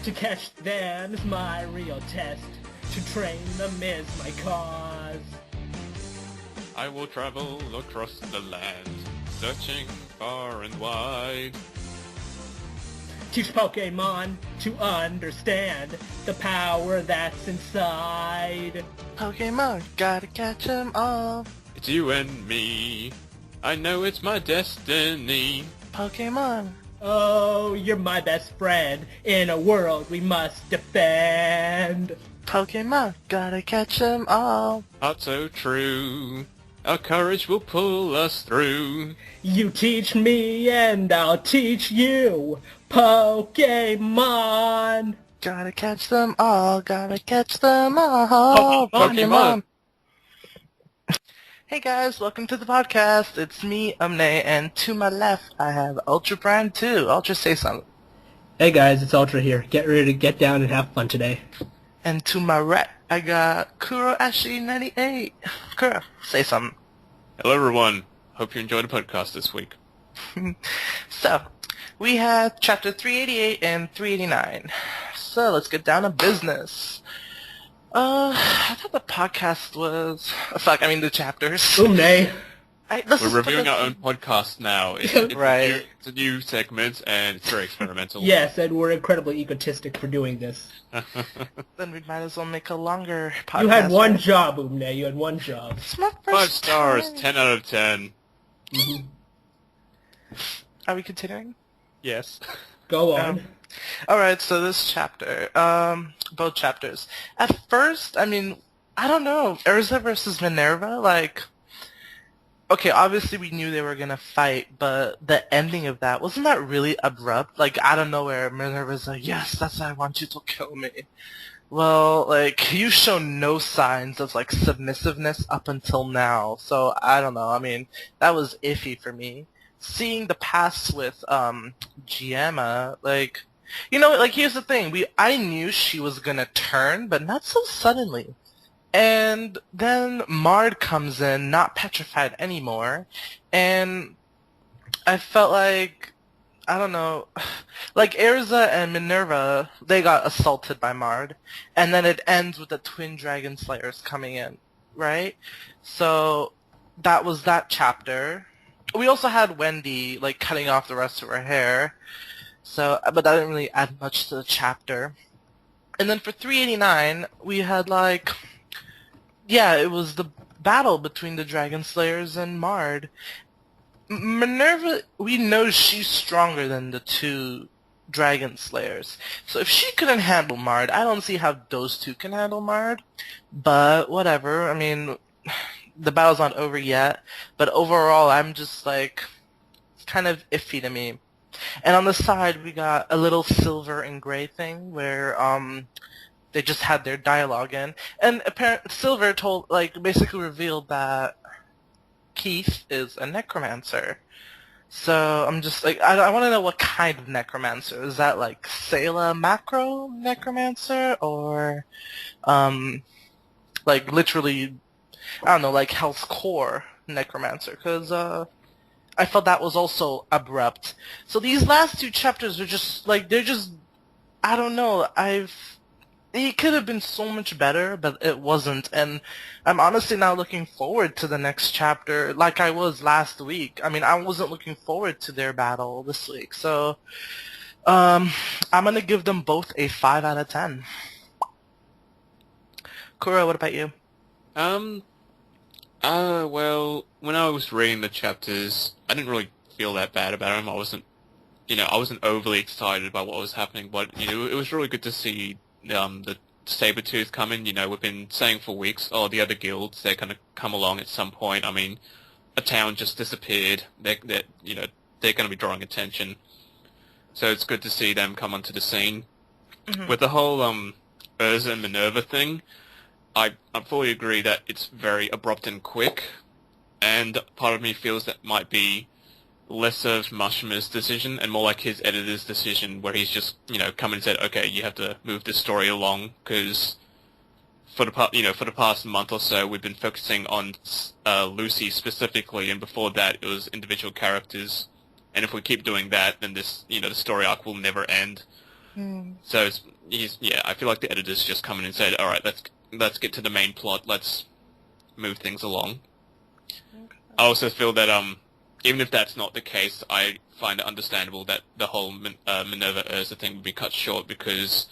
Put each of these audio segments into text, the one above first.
To catch them is my real test. To train them is my cause. I will travel across the land, searching far and wide. Teach Pokemon to understand the power that's inside. Pokemon, gotta catch 'em all. It's you and me. I know it's my destiny. Pokemon. Oh, you're my best friend in a world we must defend. Pokemon, gotta catch 'em all. Heart so true. Our courage will pull us through. You teach me and I'll teach you. Pokemon. Gotta catch them all, gotta catch them all. Pokemon. Hey guys, welcome to the podcast. It's me, Umne, and to my left I have Ultra Prime 2. Ultra, say something. Hey guys, it's Ultra here. Get ready to get down and have fun today. And to my right I got Kuro Ashi 98. Kuro, say something. Hello everyone. Hope you enjoyed the podcast this week. So, we have chapter 388 and 389. So, let's get down to business. I thought the podcast was... the chapters. Nay. We're reviewing our own podcast now. Right. It's a new segment, and it's very experimental. Yes, and we're incredibly egotistic for doing this. Then we might as well make a longer podcast. You had one right? job, Umne. You had one job. It's my first 5 stars, time. 10 out of 10. Mm-hmm. Are we continuing? Yes. Go on. Alright, so this chapter, both chapters. At first, I don't know, Urza versus Minerva, okay, obviously we knew they were gonna fight, but the ending of that, wasn't that really abrupt? Out of nowhere, Minerva's like, yes, that's why I want you to kill me. Well, you've shown no signs of, submissiveness up until now, so I don't know, that was iffy for me. Seeing the past with, Giamma, here's the thing, I knew she was gonna turn, but not so suddenly. And then Mard comes in, not petrified anymore, and I felt I don't know, Erza and Minerva, they got assaulted by Mard, and then it ends with the twin dragon slayers coming in, right? So, that was that chapter. We also had Wendy, cutting off the rest of her hair, so, but that didn't really add much to the chapter. And then for 389, we had, it was the battle between the Dragon Slayers and Mard. Minerva, we know she's stronger than the two Dragon Slayers. So if she couldn't handle Mard, I don't see how those two can handle Mard. But whatever, the battle's not over yet. But overall, I'm just it's kind of iffy to me. And on the side, we got a little silver and gray thing where, they just had their dialogue in. And apparently, Silver basically revealed that Keith is a necromancer. So, I'm just I want to know what kind of necromancer. Is that Sayla Macro necromancer? Or, literally, I don't know, Hell's Core necromancer? Because, I felt that was also abrupt. So these last two chapters are just, they're just, I don't know, it could have been so much better, but it wasn't, and I'm honestly now looking forward to the next chapter, like I was last week. I wasn't looking forward to their battle this week, so, I'm gonna give them both a 5 out of 10. Kuro, what about you? Well, when I was reading the chapters, I didn't really feel that bad about them. I wasn't overly excited by what was happening, but, it was really good to see the Sabretooth coming. We've been saying for weeks, the other guilds, they're gonna come along at some point. A town just disappeared. They're gonna be drawing attention. So it's good to see them come onto the scene. Mm-hmm. With the whole, Urza and Minerva thing, I fully agree that it's very abrupt and quick, and part of me feels that might be less of Mashima's decision and more like his editor's decision, where he's just, come and said, okay, you have to move this story along, because for the past month or so, we've been focusing on Lucy specifically, and before that, it was individual characters. And if we keep doing that, then this, the story arc will never end. So I feel like the editors just come in and said, all right, let's get to the main plot. Let's move things along. Okay. I also feel that even if that's not the case, I find it understandable that the whole Minerva Urza thing would be cut short because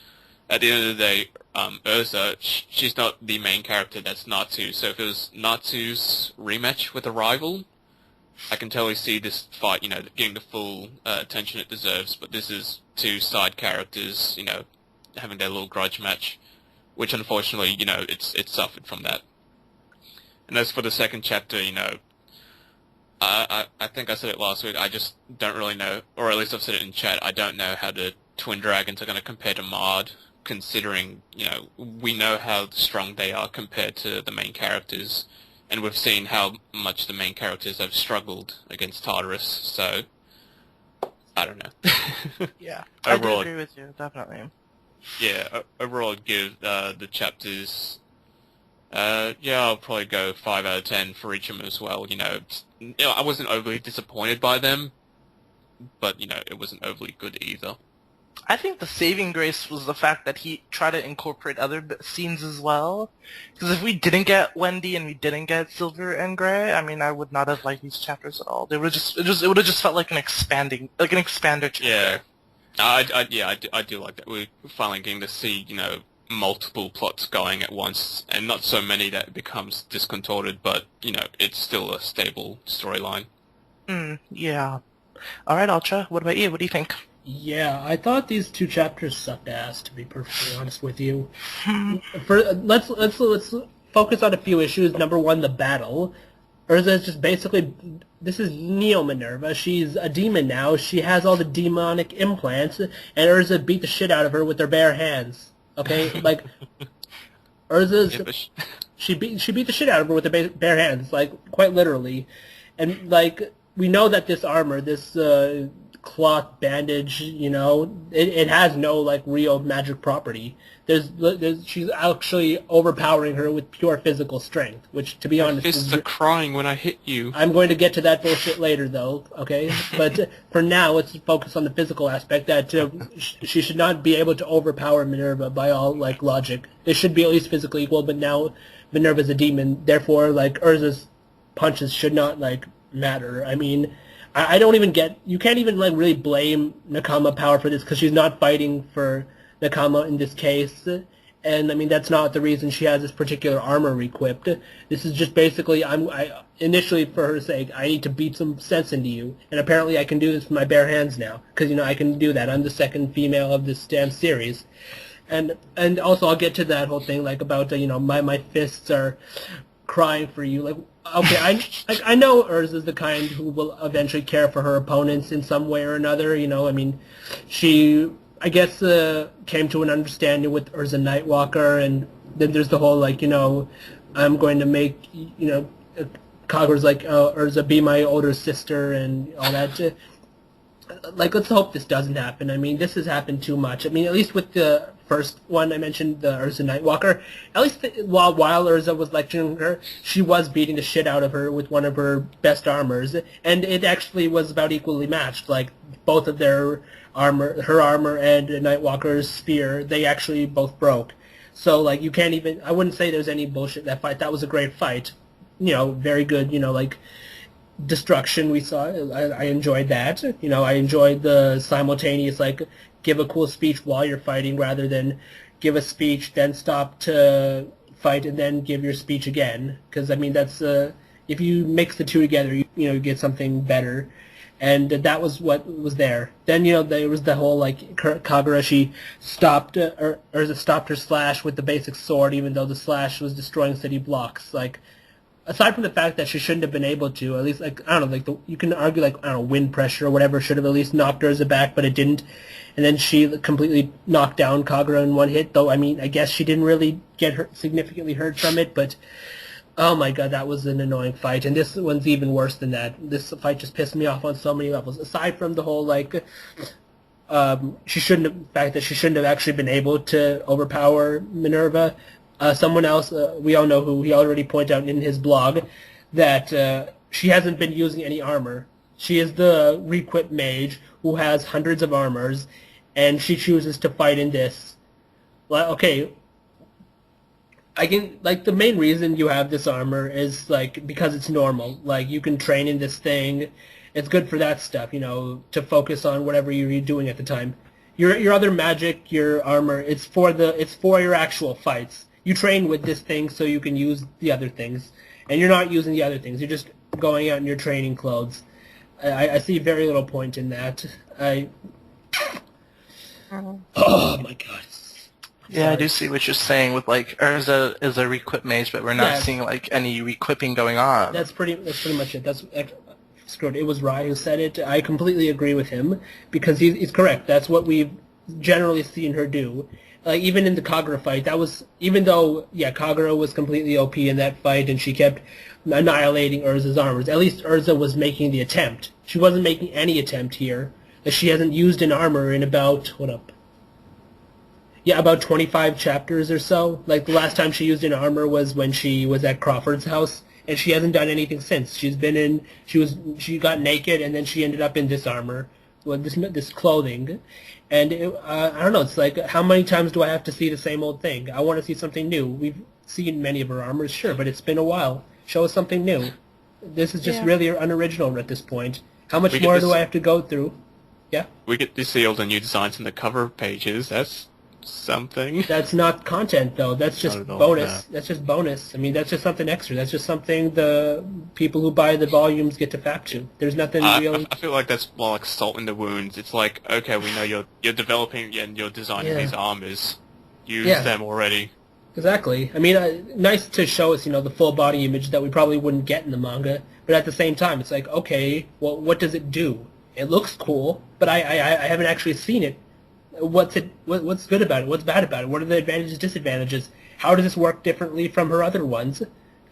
at the end of the day, Urza, she's not the main character. That's Natsu. So if it was Natsu's rematch with a rival, I can totally see this fight, getting the full attention it deserves. But this is two side characters, having their little grudge match, which unfortunately, it suffered from that. And as for the second chapter, I think I said it last week, I just don't really know, or at least I've said it in chat, I don't know how the Twin Dragons are going to compare to Mard, considering, we know how strong they are compared to the main characters, and we've seen how much the main characters have struggled against Tartarus, so, I don't know. Yeah, Overall, I do agree with you, definitely. Yeah, overall I'd give the chapters, I'll probably go 5 out of 10 for each of them as well, I wasn't overly disappointed by them, but, it wasn't overly good either. I think the saving grace was the fact that he tried to incorporate other scenes as well. Because if we didn't get Wendy and we didn't get Silver and Gray, I mean, I would not have liked these chapters at all. They would it would have just felt like an expander chapter. Yeah, I do like that. We're finally getting to see, multiple plots going at once, and not so many that it becomes discontorted, but, it's still a stable storyline. Yeah. Alright, Ultra, what about you? What do you think? Yeah, I thought these two chapters sucked ass, to be perfectly honest with you. Let's focus on a few issues. Number one, the battle. Urza is just basically, this is Neo Minerva. She's a demon now. She has all the demonic implants, and Urza beat the shit out of her with her bare hands. Okay, like Urza's she beat the shit out of her with her bare hands, like quite literally, and like we know that this armor, this cloth bandage, it has no like real magic property. She's actually overpowering her with pure physical strength, which, to be honest, fists are crying when I hit you. I'm going to get to that bullshit later, though. Okay, but for now, let's focus on the physical aspect. That she should not be able to overpower Minerva by all like logic. They should be at least physically equal. But now Minerva's a demon, therefore, like Urza's punches should not like matter. I mean, I don't even get. You can't even like really blame Nakama Power for this because she's not fighting for Nakama in this case, and I mean that's not the reason she has this particular armor equipped. This is just basically I initially for her sake I need to beat some sense into you, and apparently I can do this with my bare hands now because I can do that. I'm the second female of this damn series, and also I'll get to that whole thing like about my fists are crying for you. Like okay, I know Urza is the kind who will eventually care for her opponents in some way or another. I mean she. I guess came to an understanding with Urza Nightwalker, and then there's the whole I'm going to make Kagura's like Urza be my older sister and all that. Like let's hope this doesn't happen. I mean this has happened too much. I mean at least with the first one I mentioned, the Urza Nightwalker, at least while Urza was lecturing her, she was beating the shit out of her with one of her best armors, and it actually was about equally matched. Like both of their armor, her armor and Nightwalker's spear, they actually both broke. So like you can't even. I wouldn't say there's any bullshit in that fight. That was a great fight. Very good. Like destruction we saw. I enjoyed that. I enjoyed the simultaneous give a cool speech while you're fighting rather than give a speech then stop to fight and then give your speech again. Because I mean that's if you mix the two together, you get something better. And that was what was there. Then there was the whole Kagura. She stopped stopped her slash with the basic sword, even though the slash was destroying city blocks. Like aside from the fact that she shouldn't have been able to, at least I don't know, you can argue I don't know, wind pressure or whatever should have at least knocked Urza back, but it didn't. And then she completely knocked down Kagura in one hit. Though I mean, I guess she didn't really get significantly hurt from it, but. Oh my god, that was an annoying fight, and this one's even worse than that. This fight just pissed me off on so many levels. Aside from the whole, she shouldn't have actually been able to overpower Minerva. Someone else, we all know who, he already pointed out in his blog, that she hasn't been using any armor. She is the re-equipped mage who has hundreds of armors, and she chooses to fight in this. Well, okay, the main reason you have this armor is, like, because it's normal. Like, you can train in this thing. It's good for that stuff, to focus on whatever you're doing at the time. Your other magic, your armor, it's for your actual fights. You train with this thing so you can use the other things. And you're not using the other things. You're just going out in your training clothes. I see very little point in that. Oh my god. Yeah, I do see what you're saying with, like, Urza is a re-equip mage, but we're not seeing, like, any re-equipping going on. That's pretty much it. Screwed. It was Rai who said it. I completely agree with him, because he's correct. That's what we've generally seen her do. Like, even in the Kagura fight, that was, even though, Kagura was completely OP in that fight, and she kept annihilating Urza's armors, at least Urza was making the attempt. She wasn't making any attempt here. She hasn't used an armor in about, about 25 chapters or so. Like, the last time she used an armor was when she was at Crawford's house, and she hasn't done anything since. She got naked, and then she ended up in this armor, with this clothing. And I don't know, it's like, how many times do I have to see the same old thing? I want to see something new. We've seen many of her armors, sure, but it's been a while. Show us something new. This is just really unoriginal at this point. How much more do I have to go through? Yeah? We get to see all the new designs in the cover pages. That's something. That's not content, though. That's just bonus. No. That's just bonus. I mean, that's just something extra. That's just something the people who buy the volumes get to fact to. There's nothing really... I feel like that's more like salt in the wounds. It's like, okay, we know you're developing and you're designing these armors. Use them already. Exactly. I mean, nice to show us, the full body image that we probably wouldn't get in the manga. But at the same time, it's like, okay, well, what does it do? It looks cool, but I haven't actually seen it. What's good about it? What's bad about it? What are the advantages, disadvantages? How does this work differently from her other ones?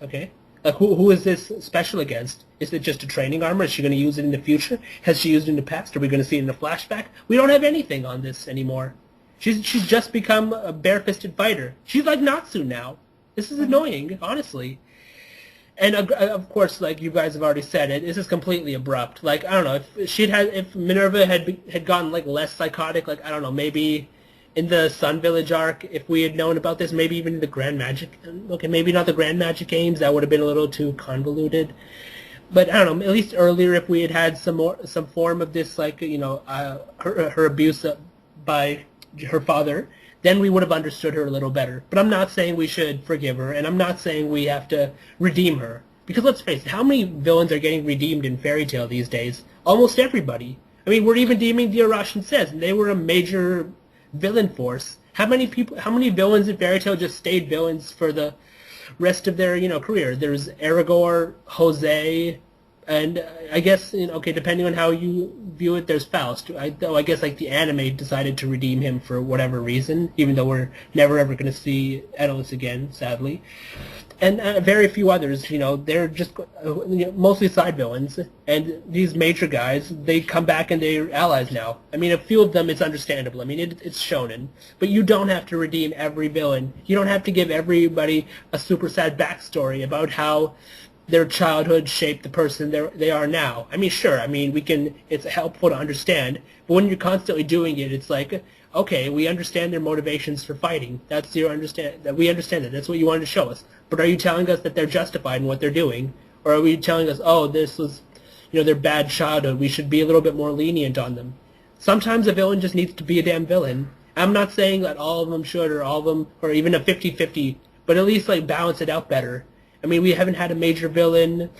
Okay, like who is this special against? Is it just a training armor? Is she going to use it in the future? Has she used it in the past? Are we going to see it in the flashback? We don't have anything on this anymore. She's just become a bare-fisted fighter. She's like Natsu now. This is annoying, honestly. And of course, like you guys have already said it, this is completely abrupt. Like, I don't know, if Minerva had gotten like less psychotic, like, I don't know, maybe in the Sun Village arc, if we had known about this, maybe even the Grand Magic, okay, maybe not the Grand Magic games, that would have been a little too convoluted. But I don't know, at least earlier, if we had some form of this, like, her abuse by her father, then we would have understood her a little better. But I'm not saying we should forgive her, and I'm not saying we have to redeem her. Because let's face it, how many villains are getting redeemed in Fairy Tail these days? Almost everybody. I mean, we're even redeeming the Arashin Says, and they were a major villain force. How many villains in Fairy Tail just stayed villains for the rest of their, career? There's Aragorn, Jose, and I guess, okay, depending on how you view it, there's Faust. Though I guess, like, the anime decided to redeem him for whatever reason, even though we're never ever going to see Edelus again, sadly. And very few others, they're just mostly side villains. And these major guys, they come back and they're allies now. I mean, a few of them, it's understandable. I mean, it's shonen. But you don't have to redeem every villain. You don't have to give everybody a super sad backstory about how their childhood shaped the person they are now. I mean, sure, it's helpful to understand, but when you're constantly doing it, it's like, okay, we understand their motivations for fighting. We understand that. That's what you wanted to show us. But are you telling us that they're justified in what they're doing? Or are we telling us, oh, this was, their bad childhood, we should be a little bit more lenient on them? Sometimes a villain just needs to be a damn villain. I'm not saying that all of them should, or all of them, or even a 50-50, but at least, like, balance it out better. I mean, we haven't had a major villain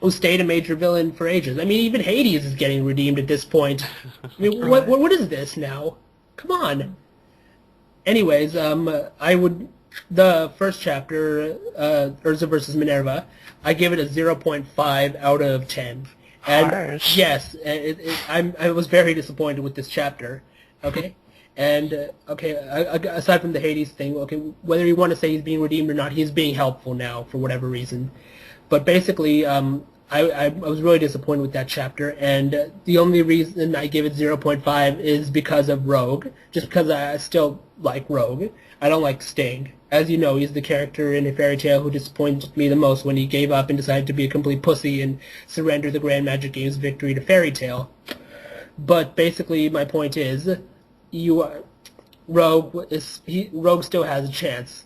who stayed a major villain for ages. I mean, even Hades is getting redeemed at this point. I mean, what is this now? Come on. Anyways, the first chapter, Urza versus Minerva, I give it a 0.5 out of 10. And harsh. Yes, I was very disappointed with this chapter. Okay. And, aside from the Hades thing, okay, whether you want to say he's being redeemed or not, he's being helpful now for whatever reason. But basically, I was really disappointed with that chapter, and the only reason I give it 0.5 is because of Rogue, just because I still like Rogue. I don't like Sting. As you know, he's the character in a Fairy Tail who disappointed me the most when he gave up and decided to be a complete pussy and surrender the Grand Magic Games victory to Fairy Tail. But basically, my point is, Rogue still has a chance.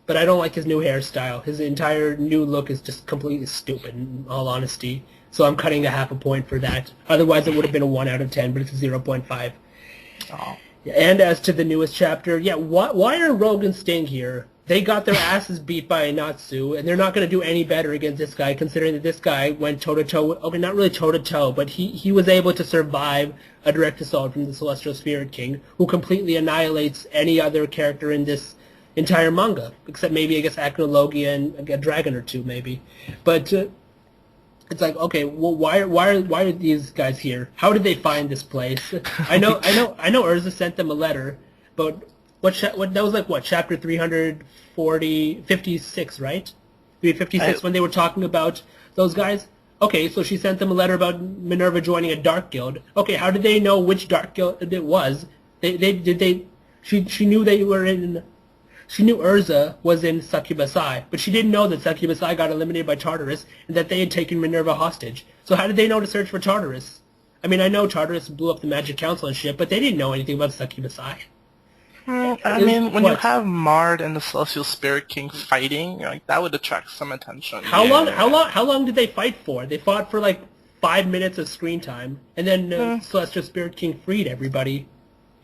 But I don't like his new hairstyle. His entire new look is just completely stupid, in all honesty. So I'm cutting a half a point for that. Otherwise, it would have been a 1 out of 10, but it's a 0.5. Oh. And as to the newest chapter, why are Rogue and Sting here? They got their asses beat by Natsu, and they're not going to do any better against this guy, considering that this guy went toe-to-toe. Okay, not really toe-to-toe, but he was able to survive a direct assault from the Celestial Spirit King, who completely annihilates any other character in this entire manga, except maybe, I guess, Acnologia and a dragon or two, maybe. But it's like, okay, well, why are these guys here? How did they find this place? I know Urza sent them a letter, but what that was like what, chapter 356, right? 356 when they were talking about those guys. Okay, so she sent them a letter about Minerva joining a dark guild. Okay, how did they know which dark guild it was? She knew they were in. She knew Urza was in Succubus-Ai, but she didn't know that Succubus-Ai got eliminated by Tartarus and that they had taken Minerva hostage. So how did they know to search for Tartarus? I mean, I know Tartarus blew up the Magic Council and shit, but they didn't know anything about Succubus-Ai. I mean, when you have Mard and the Celestial Spirit King fighting, like, that would attract some attention. How long did they fight for? They fought for like 5 minutes of screen time, and then Celestial Spirit King freed everybody.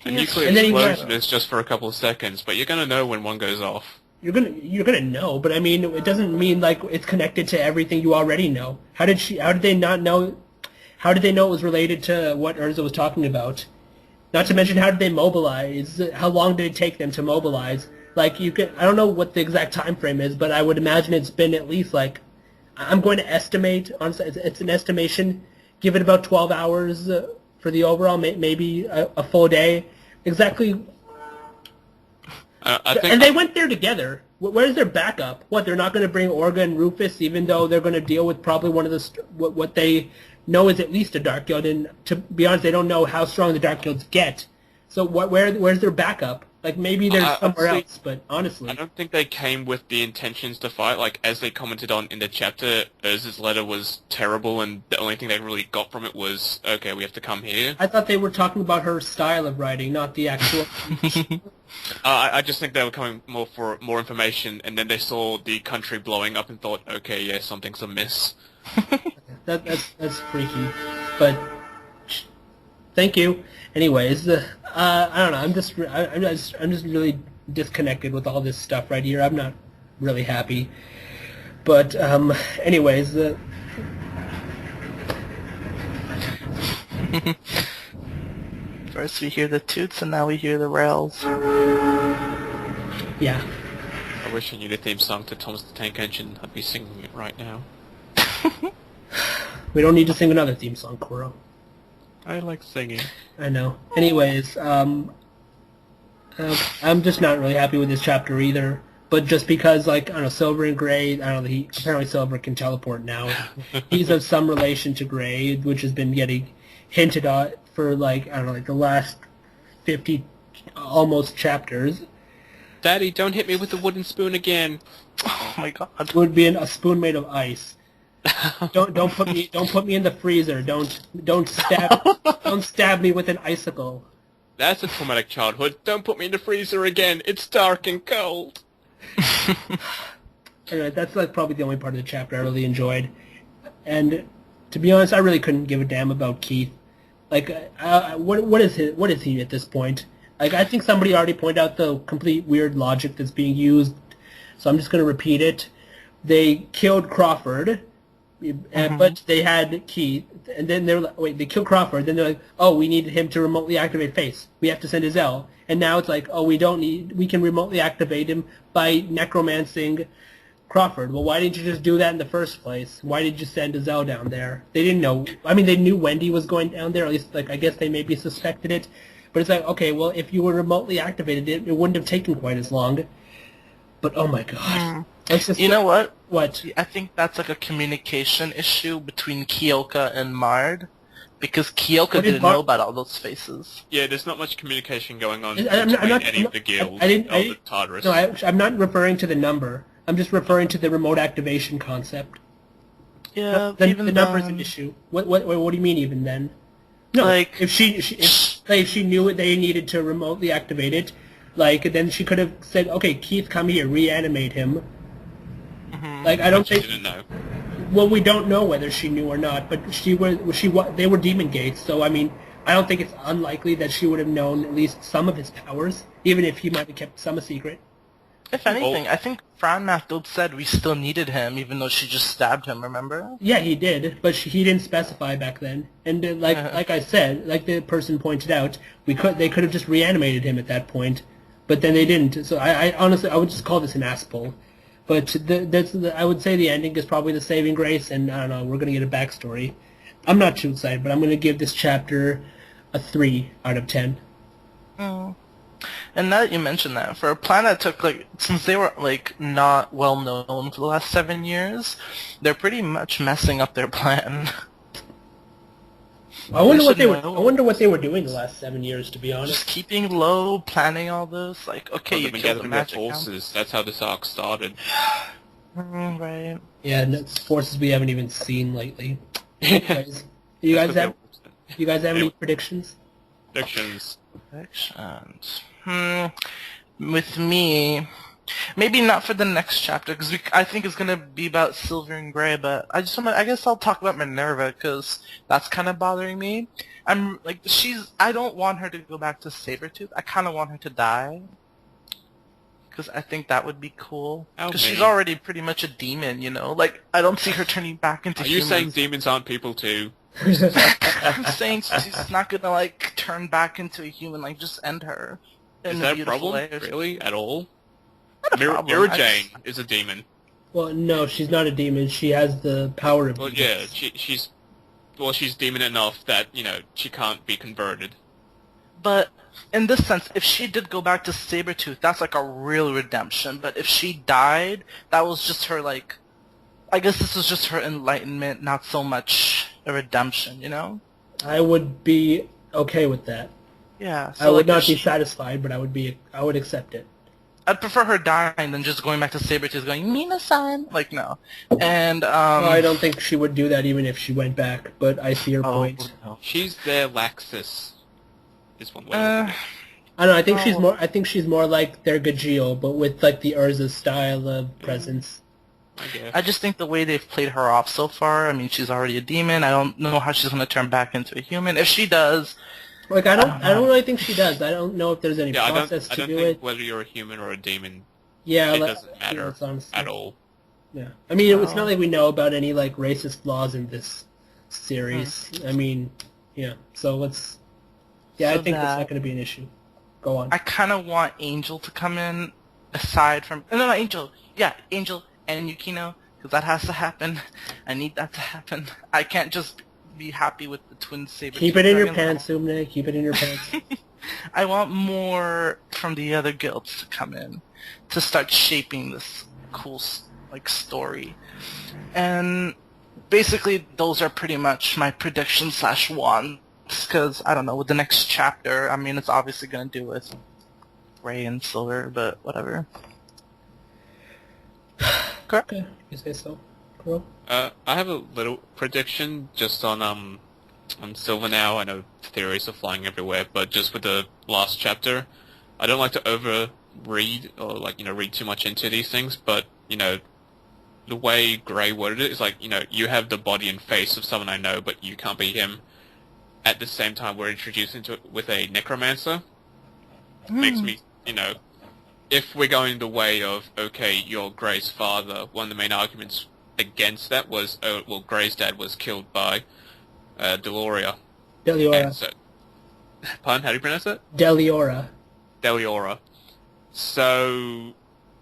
A nuclear explosion is just for a couple of seconds, but you're gonna know when one goes off. You're gonna know, but I mean, it doesn't mean like it's connected to everything you already know. How did they not know? How did they know it was related to what Urza was talking about? Not to mention, how did they mobilize? How long did it take them to mobilize? Like, I don't know what the exact time frame is, but I would imagine it's been at least like, I'm going to estimate, it's an estimation, give it about 12 hours for the overall, maybe a full day. Exactly. And they went there together. Where's their backup? What, they're not going to bring Orga and Rufus, even though they're going to deal with probably one of the what they know is at least a Dark Guild, and to be honest, they don't know how strong the Dark Guilds get. So where's their backup? Like, maybe they're somewhere else, but honestly, I don't think they came with the intentions to fight. Like, as they commented on in the chapter, Urza's letter was terrible, and the only thing they really got from it was, okay, we have to come here. I thought they were talking about her style of writing, not the actual... I just think they were coming more for more information, and then they saw the country blowing up and thought, okay, yeah, something's amiss. That's freaky, but thank you. Anyways, I don't know. I'm just really disconnected with all this stuff right here. I'm not really happy. But anyways, first we hear the toots, and now we hear the rails. Yeah. I wish I knew the theme song to Thomas the Tank Engine. I'd be singing it right now. We don't need to sing another theme song, Kuro. I like singing. I know. Anyways, I'm just not really happy with this chapter either. But just because, like, I don't know, Silver and Gray, I don't know, apparently Silver can teleport now. He's of some relation to Gray, which has been getting hinted at for, like, I don't know, like the last 50 almost chapters. Daddy, don't hit me with the wooden spoon again. Oh my god. It would be a spoon made of ice. Don't put me in the freezer. Don't stab me with an icicle. That's a traumatic childhood. Don't put me in the freezer again. It's dark and cold. Anyway, that's like probably the only part of the chapter I really enjoyed. And to be honest, I really couldn't give a damn about Keith. Like, what is he at this point? Like, I think somebody already pointed out the complete weird logic that's being used, so I'm just going to repeat it. They killed Crawford. But they had Keith, and then they're like, wait, they killed Crawford, then they're like, oh, we needed him to remotely activate Face. We have to send his L. And now it's like, oh, we can remotely activate him by necromancing Crawford. Well, why didn't you just do that in the first place? Why did you send a Zell down there? They didn't know. I mean, they knew Wendy was going down there, at least, like, I guess they maybe suspected it. But it's like, okay, well, if you were remotely activated, it wouldn't have taken quite as long. But, oh my god. You know what? What? I think that's like a communication issue between Kyoka and Mard, because Kyoka didn't know about all those faces. Yeah, there's not much communication going on between any of the guilds or the Tartarus. No, I'm not referring to the number. I'm just referring to the remote activation concept. Yeah, the number's an issue. What do you mean even then? No, Like, if she knew they needed to remotely activate it, like then she could have said, "Okay, Keith, come here, reanimate him." Like I don't She think. didn't know. Well, we don't know whether she knew or not, but they were demon gates, so I mean, I don't think it's unlikely that she would have known at least some of his powers, even if he might have kept some a secret. if anything, I think Fran Mathild said we still needed him, even though she just stabbed him, remember? Yeah, he did, but he didn't specify back then. And like I said, like the person pointed out, they could have just reanimated him at that point, but then they didn't. So I honestly I would just call this an ass pull. But I would say the ending is probably the saving grace, and I don't know, we're going to get a backstory. I'm not too excited, but I'm going to give this chapter a 3 out of 10. Mm. And now that you mention that, for a plan that took, like, since they were, like, not well known for the last 7 years, they're pretty much messing up their plan. I wonder what they were doing the last 7 years, to be honest. Just keeping low, planning all this, like, okay, Well, you they've been killed the gathering their magic forces. That's how this arc started. Right. Yeah, and it's forces we haven't even seen lately. You guys That's have what any predictions? predictions. Predictions. With me, maybe not for the next chapter, because I think it's gonna be about Silver and Gray. But I guess I'll talk about Minerva, because that's kind of bothering me. I'm like, I don't want her to go back to Sabretooth. I kind of want her to die, because I think that would be cool. Because she's already pretty much a demon, you know. Like, I don't see her turning back into. Are you humans. saying demons aren't people too? I'm saying she's not gonna like turn back into a human. Like, just end her. Is in that a beautiful problem? way. Really? At all? Not a problem. Mira Jane is a demon. Well, no, she's not a demon. She has the power of Well, demons. yeah, she's demon enough that, you know, she can't be converted. But in this sense, if she did go back to Sabretooth, that's like a real redemption. But if she died, that was just her, like, I guess this was just her enlightenment, not so much a redemption, you know? I would be okay with that. Yeah. So I would like, not be satisfied, but I would accept it. I'd prefer her dying than just going back to Sabretooth going, Mina-san! Like, no. And, Well, I don't think she would do that even if she went back, but I see your point. No. She's their Laxus. Is one way. I don't know. I think she's more like their Gajeel, but with like the Urza style of presence. I guess. I just think the way they've played her off so far, I mean, she's already a demon. I don't know how she's going to turn back into a human. If she does... Like, I don't really think she does. I don't know if there's any process I to don't do think it. whether you're a human or a demon, Yeah, it doesn't matter that's honestly- at all. Yeah, I mean, it's not like we know about any like racist laws in this series. I mean, yeah. So let's. Yeah, So I think that's that- not going to be an issue. Go on. I kind of want Angel to come in, aside from... No, Angel. Yeah, Angel and Yukino, because that has to happen. I need that to happen. I can't just be happy with the twin saber. Keep it in your pants, Sumne. Keep it in your pants. I want more from the other guilds to come in, to start shaping this cool, like, story. And basically, those are pretty much my predictions / wants. Because, I don't know, with the next chapter, I mean, it's obviously going to do with Gray and Silver, but whatever. Okay, you say so. Cool. I have a little prediction just on Silver now. I know theories are flying everywhere, but just with the last chapter, I don't like to over read or like, you know, read too much into these things, but, you know, the way Gray worded it is like, you know, you have the body and face of someone I know, but you can't be him. At the same time, we're introduced into it with a necromancer. Makes me, you know, if we're going the way of, okay, you're Gray's father, one of the main arguments against that was, oh, well, Gray's dad was killed by Deliora. Deliora. So, pardon, how do you pronounce it? Deliora. Deliora. So,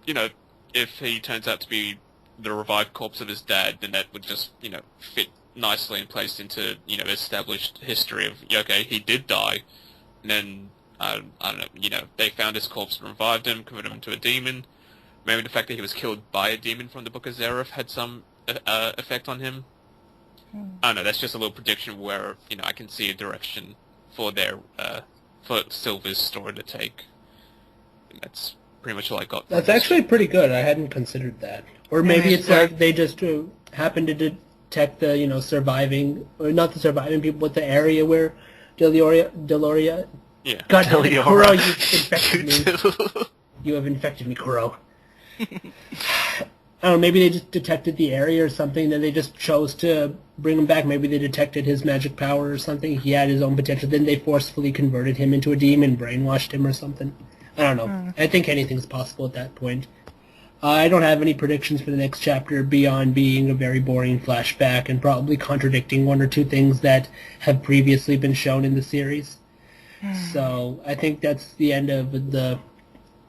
you know, if he turns out to be the revived corpse of his dad, then that would just, you know, fit nicely and placed into, you know, established history of, okay, he did die, and then, I don't know, you know, they found his corpse and revived him, converted him into a demon. Maybe the fact that he was killed by a demon from the Book of Zereth had some effect on him. I don't know, that's just a little prediction where, you know, I can see a direction for their, for Silver's story to take. And that's pretty much all I got. That's actually pretty good. I hadn't considered that. Or maybe it's like they just happened to detect the, you know, surviving, or not the surviving people, but the area where Deloria. Yeah. God damn it, Deliora. Kuro, you've infected me. too. You have infected me, Kuro. I don't know, maybe they just detected the area or something, then they just chose to bring him back. Maybe they detected his magic power or something. He had his own potential. Then they forcefully converted him into a demon, brainwashed him or something. I don't know. I think anything's possible at that point. I don't have any predictions for the next chapter beyond being a very boring flashback and probably contradicting one or two things that have previously been shown in the series. So I think that's the end of the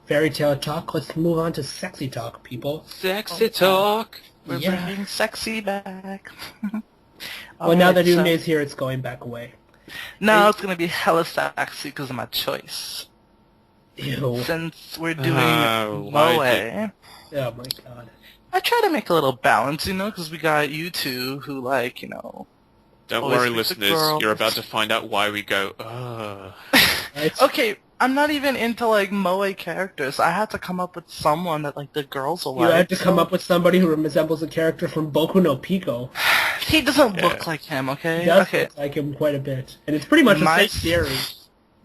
fairy tale talk. Let's move on to sexy talk, people. Sexy talk. We're bringing sexy back. Well, now that Une's here, it's going back away. Now it's going to be hella sexy because of my choice. Ew. Since we're doing Oh, Moe, Oh my god. I try to make a little balance, because we got you two who, Don't always worry, pick the listeners. girls. You're about to find out why we go, ugh. Okay, I'm not even into, Moe characters. I had to come up with someone that, the girls will You like. had to come up with somebody who resembles a character from Boku no Pico. He doesn't look like him, okay? He does Okay. look like him quite a bit. And it's pretty much the My- same theory.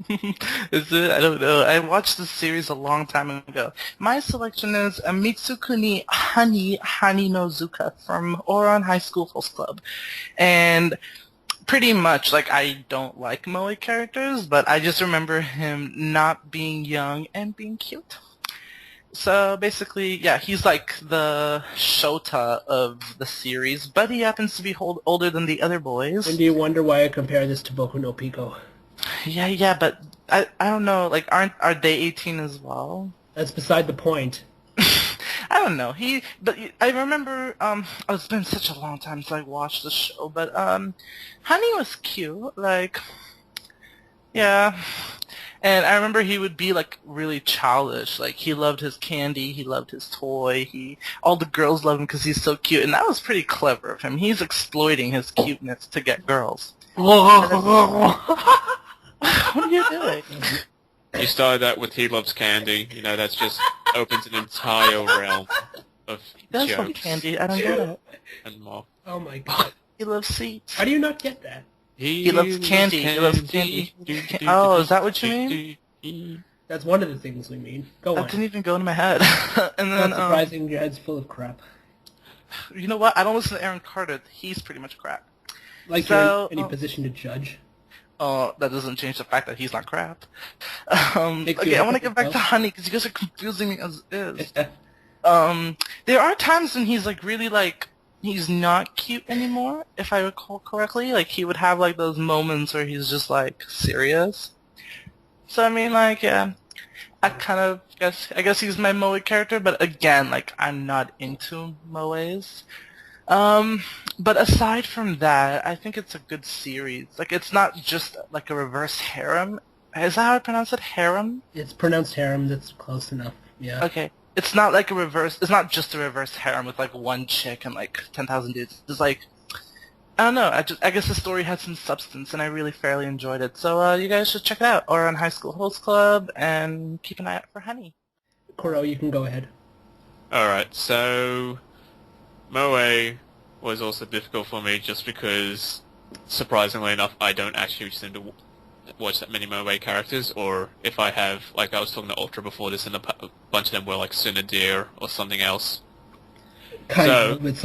Is it? I don't know. I watched this series a long time ago. My selection is Mitsukuni Hani no Zuka from Ouran High School Host Club. And pretty much, I don't like Moe characters, but I just remember him not being young and being cute. So basically, yeah, he's like the Shota of the series, but he happens to be older than the other boys. And do you wonder why I compare this to Boku no Pico? Yeah, but I don't know, are they 18 as well? That's beside the point. I don't know. But I remember, it's been such a long time since I watched the show, but, Honey was cute, yeah. And I remember he would be, really childish. He loved his candy, he loved his toy, all the girls loved him because he's so cute, and that was pretty clever of him. He's exploiting his cuteness to get girls. What are you doing? You started that with He Loves Candy. That's just opens an entire realm of That's jokes from candy. I don't get it. and more. Oh my god. He loves seeds. How do you not get that? He loves candy. He loves candy. Oh, is that what you mean? That's one of the things we mean. Go That on. didn't even go into my head. And Not then, surprising, your head's full of crap. you know what? I don't listen to Aaron Carter. He's pretty much crap. Like So, you're in any position to judge. Oh, that doesn't change the fact that he's not crap. Makes you Okay, I look want to at get back to yourself. Honey because you guys are confusing me as is. There are times when he's really he's not cute anymore, if I recall correctly. He would have those moments where he's just serious. So I mean yeah, I kind of guess he's my Moe character, but again, I'm not into Moes. But aside from that, I think it's a good series. It's not just a reverse harem. Is that how I pronounce it? Harem? It's pronounced harem, that's close enough. Yeah. Okay. It's not a reverse, it's not just a reverse harem with one chick and 10,000 dudes. It's I don't know, I guess the story had some substance and I really fairly enjoyed it. So you guys should check it out, or on High School Host Club, and keep an eye out for Honey. Kuro, you can go ahead. Alright, so Moe was also difficult for me just because, surprisingly enough, I don't actually seem to watch that many Moe characters, or if I have, I was talking to Ultra before this, and a bunch of them were Sunadir or something else. Kind of. It's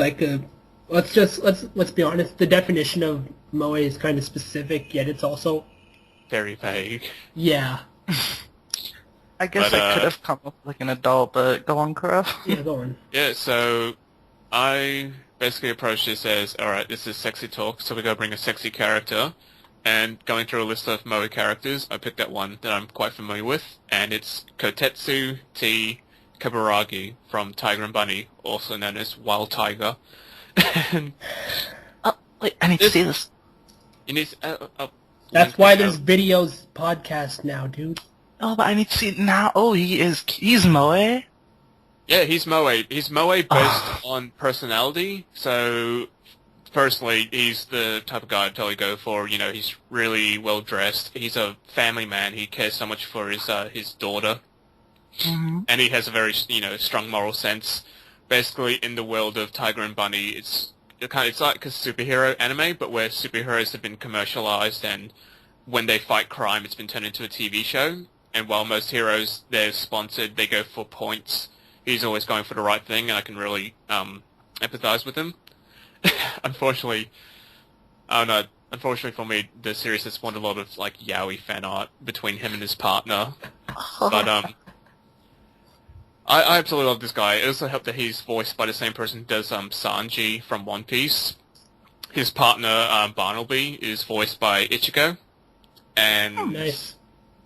let's be honest, the definition of Moe is kind of specific, yet it's also... Very vague. Yeah. I guess But, I could have come up with an adult, but go on, Kuro. Yeah, go on. Yeah, so I basically approached this as, alright, this is sexy talk, so we're going to bring a sexy character. And going through a list of Moe characters, I picked out one that I'm quite familiar with, and it's Kotetsu T. Kaburagi from Tiger and Bunny, also known as Wild Tiger. And Oh, wait, I need to see this. you need That's why there's videos podcast now, dude. Oh, but I need to see it now. Oh, he's Moe? Yeah, he's Moe. He's Moe based on personality, so personally, he's the type of guy I'd totally go for. He's really well dressed. He's a family man. He cares so much for his daughter, and he has a very strong moral sense. Basically, in the world of Tiger and Bunny, it's like a superhero anime, but where superheroes have been commercialized and when they fight crime, it's been turned into a TV show. And while most heroes, they're sponsored, they go for points. He's always going for the right thing, and I can really empathize with him. Unfortunately, I don't know. Unfortunately for me, the series has spawned a lot of like yaoi fan art between him and his partner. But I absolutely love this guy. It also helped that he's voiced by the same person who does Sanji from One Piece. His partner Bartleby is voiced by Ichigo, and Nice.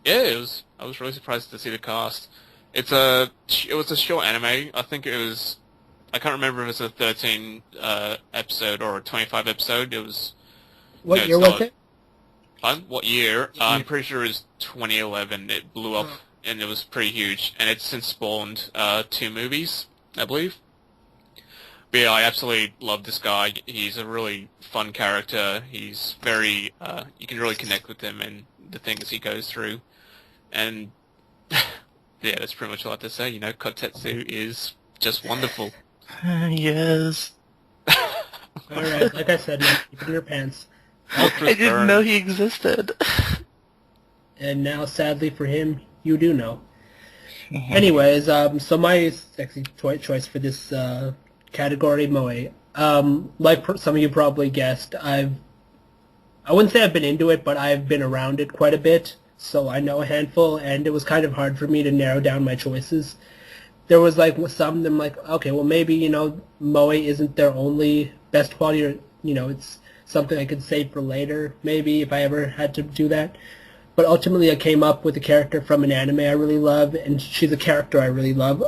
yeah, I was really surprised to see the cast. It was a short anime. I think it was. I can't remember if it was a 13 episode or a 25 episode. It was. What year was it? What year? I'm pretty sure it was 2011. It blew up, and it was pretty huge. And it's since spawned 2 movies, I believe. But yeah, I absolutely love this guy. He's a really fun character. He's very. You can really connect with him and the things he goes through. And yeah, that's pretty much all I have to say. You know, Kotetsu is just wonderful. Yes. Alright, like I said, man, keep it in your pants. I didn't know he existed. And now, sadly for him, you do know. Anyways, so my sexy choice for this category, Moe. Like some of you probably guessed, I wouldn't say I've been into it, but I've been around it quite a bit, so I know a handful, and it was kind of hard for me to narrow down my choices. There was like some of them like, okay, well maybe, you know, Moe isn't their only best quality, or, you know, it's something I could save for later, maybe, if I ever had to do that. But ultimately I came up with a character from an anime I really love, and she's a character I really love,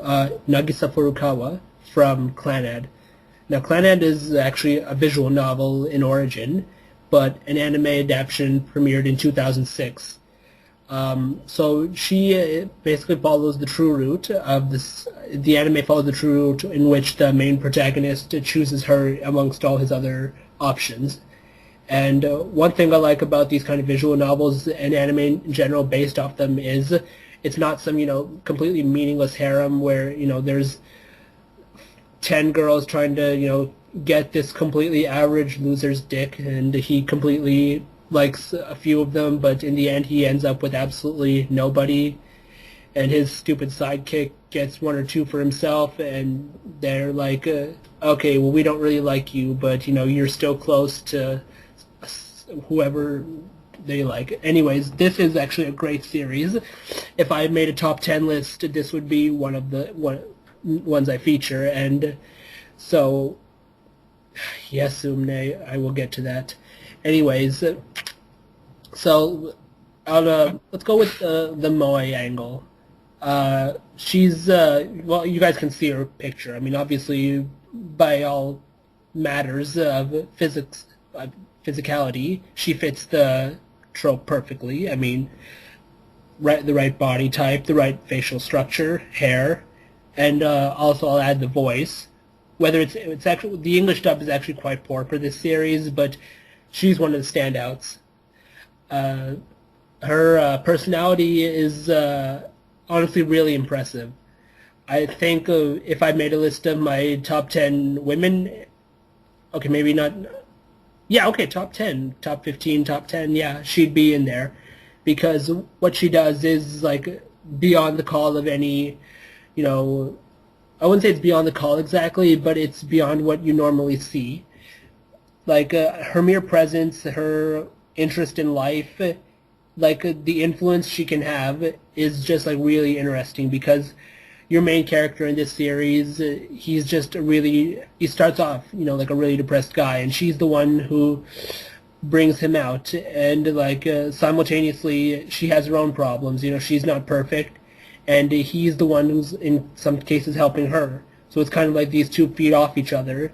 Nagisa Furukawa from Clannad. Now, Clannad is actually a visual novel in origin, but an anime adaptation premiered in 2006. So she basically follows the true route of this. The anime follows the true route in which the main protagonist chooses her amongst all his other options. And one thing I like about these kind of visual novels and anime in general based off them is it's not some, you know, completely meaningless harem where, you know, there's 10 girls trying to, you know, get this completely average loser's dick, and he completely likes a few of them, but in the end he ends up with absolutely nobody, and his stupid sidekick gets 1 or 2 for himself, and they're like, okay, well, we don't really like you, but, you know, you're still close to whoever they like. Anyways, this is actually a great series. If I made a top 10 list, this would be one of the ones I feature, and so yes, Umne, I will get to that. Anyways, so let's go with the Moe angle. She's well, you guys can see her picture. I mean, obviously, by all matters of physicality, she fits the trope perfectly. I mean, the right body type, the right facial structure, hair, and also I'll add the voice. Whether it's actually, the English dub is actually quite poor for this series, but she's one of the standouts. Her personality is honestly really impressive. I think if I made a list of my top 10 women, okay, maybe not, yeah, okay, top 10, top 15, top 10, yeah, she'd be in there. Because what she does is, like, beyond the call of any, you know, I wouldn't say it's beyond the call exactly, but it's beyond what you normally see. Like, her mere presence, her interest in life, like, the influence she can have is just, like, really interesting, because your main character in this series, he's just he starts off, you know, like a really depressed guy, and she's the one who brings him out, and, like, simultaneously, she has her own problems, you know, she's not perfect, and he's the one who's, in some cases, helping her. So it's kind of like these two feed off each other,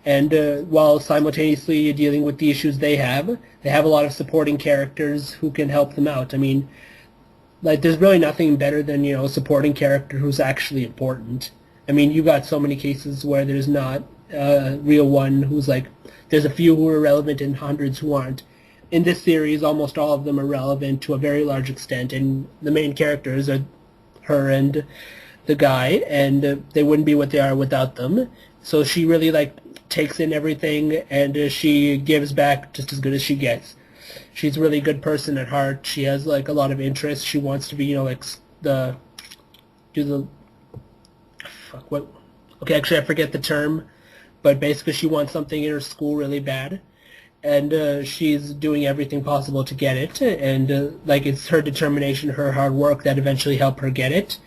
and while simultaneously dealing with the issues they have a lot of supporting characters who can help them out. I mean, like, there's really nothing better than, you know, a supporting character who's actually important. I mean, you got so many cases where there's not a real one who's, like, there's a few who are relevant and hundreds who aren't. In this series, almost all of them are relevant to a very large extent, and the main characters are her and the guy, and they wouldn't be what they are without them. So she really, like, takes in everything, and she gives back just as good as she gets. she's a really good person at heart. She has like a lot of interests. She wants to be, like the do the fuck what? Okay, actually, I forget the term, but basically, she wants something in her school really bad, and she's doing everything possible to get it. And like it's her determination, her hard work that eventually help her get it.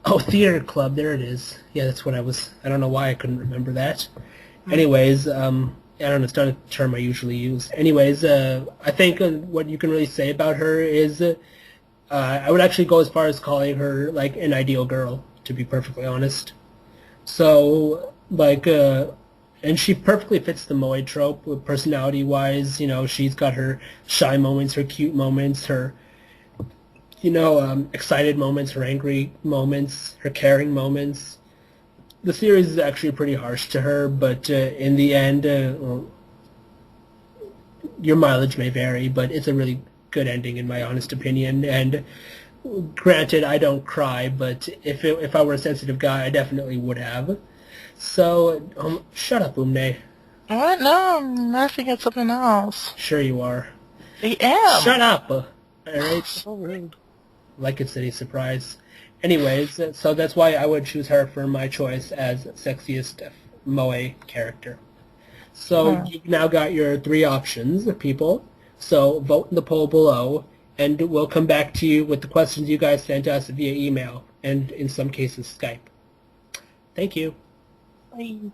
Oh, theater club, there it is. Yeah, that's what I don't know why I couldn't remember that. Anyways, I don't know, it's not a term I usually use. Anyways, I think what you can really say about her is, I would actually go as far as calling her, like, an ideal girl, to be perfectly honest. So, like, and she perfectly fits the moe trope, personality-wise. She's got her shy moments, her cute moments, her excited moments, her angry moments, her caring moments. The series is actually pretty harsh to her, but in the end, well, your mileage may vary, but it's a really good ending in my honest opinion. And granted, I don't cry, but if I were a sensitive guy, I definitely would have. So, shut up, Umne. What? No, I'm laughing at something else. Sure you are. I am. Shut up! Alright? So rude. Like it's any surprise. Anyways, so that's why I would choose her for my choice as sexiest moe character. So you've now got your 3 options, people. So vote in the poll below, and we'll come back to you with the questions you guys sent us via email, and in some cases Skype. Thank you. Bye.